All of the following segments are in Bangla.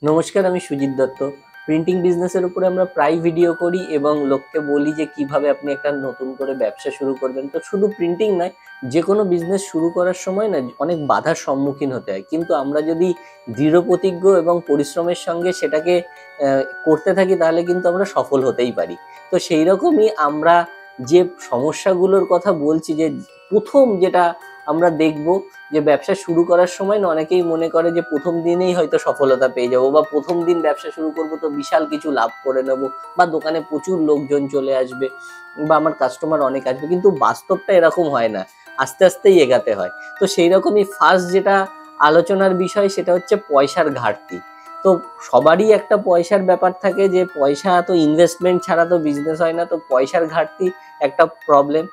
নমস্কার, আমি সুজিত দত্ত। প্রিন্টিং বিজনেসের উপরে আমরা প্রায় ভিডিও করি এবং লোককে বলি যে কিভাবে আপনি একটা নতুন করে ব্যবসা শুরু করবেন। তো শুধু প্রিন্টিং নয়, যে কোনো বিজনেস শুরু করার সময় না অনেক বাধার সম্মুখীন হতে হয়, কিন্তু আমরা যদি দৃঢ় প্রতিজ্ঞ এবং পরিশ্রমের সঙ্গে সেটাকে করতে থাকি তাহলে কিন্তু আমরা সফল হতেই পারি। তো সেই রকমই আমরা যে সমস্যাগুলোর কথা বলছি, যে প্রথম যেটা আমরা দেখব যে ব্যবসা শুরু করার সময় না অনেকেই মনে করে যে প্রথম দিনেই হয়তো সফলতা পেয়ে যাবো, বা প্রথম দিন ব্যবসা শুরু করব তো বিশাল কিছু লাভ করে নেব, বা দোকানে প্রচুর লোকজন চলে আসবে, বা আমার কাস্টমার অনেক আসবে। কিন্তু বাস্তবটা এরকম হয় না, আস্তে আস্তেই এগাতে হয়। তো সেই রকমই ফার্স্ট যেটা আলোচনার বিষয় সেটা হচ্ছে পয়সার ঘাটতি। তো সবারই একটা পয়সার ব্যাপার থাকে, যে পয়সা তো ইনভেস্টমেন্ট ছাড়া তো বিজনেস হয় না। তো পয়সার ঘাটতি একটা প্রবলেম।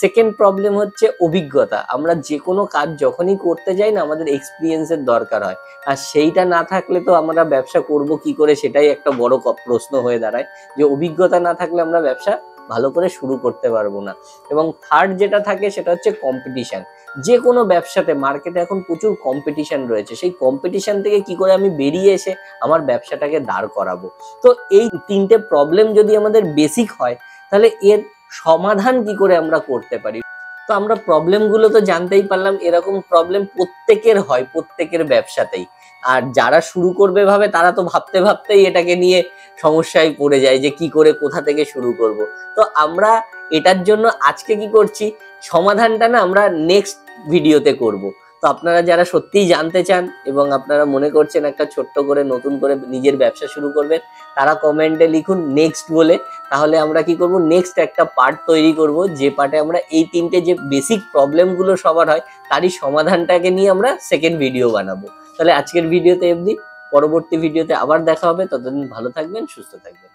সেকেন্ড প্রবলেম হচ্ছে অভিজ্ঞতা। আমরা যে কোনো কাজ যখনই করতে যাই না, আমাদের এক্সপিরিয়েন্সের দরকার হয়, আর সেইটা না থাকলে তো আমরা ব্যবসা করব কি করে, সেটাই একটা বড় প্রশ্ন হয়ে দাঁড়ায়। যে অভিজ্ঞতা না থাকলে আমরা ব্যবসা ভালো করে শুরু করতে পারবো না। এবং থার্ড যেটা থাকে সেটা হচ্ছে কম্পিটিশন। যে কোনো ব্যবসাতে মার্কেটে এখন প্রচুর কম্পিটিশন রয়েছে, সেই কম্পিটিশন থেকে কি করে আমি বেরিয়ে এসে আমার ব্যবসাটাকে দাঁড় করাবো। তো এই তিনটে প্রবলেম যদি আমাদের বেসিক হয়, তাহলে এর সমাধান কি করে আমরা করতে পারি। তো আমরা প্রবলেমগুলো তো জানতেই পারলাম। এরকম প্রবলেম প্রত্যেকের হয়, প্রত্যেকের ব্যবসাতেই। আর যারা শুরু করবে ভাবে তারা তো ভাবতে ভাবতেই এটাকে নিয়ে সমস্যায় পড়ে যায়, যে কি করে কোথা থেকে শুরু করব। তো আমরা এটার জন্য আজকে কি করছি, সমাধানটা না আমরা নেক্সট ভিডিওতে করব। তো আপনারা যারা সত্যিই জানতে চান এবং আপনারা মনে করছেন একটা ছোট্ট করে নতুন করে নিজের ব্যবসা শুরু করবেন, তারা কমেন্টে লিখুন নেক্সট বলে। তাহলে আমরা কি করব, নেক্সট একটা পার্ট তৈরি করব, যে পার্টে আমরা এই তিনটে যে বেসিক প্রবলেমগুলো সবার হয় তারই সমাধানটাকে নিয়ে আমরা সেকেন্ড ভিডিও বানাবো। তাহলে আজকের ভিডিওতে অবধি, পরবর্তী ভিডিওতে আবার দেখা হবে। ততদিন ভালো থাকবেন, সুস্থ থাকবেন।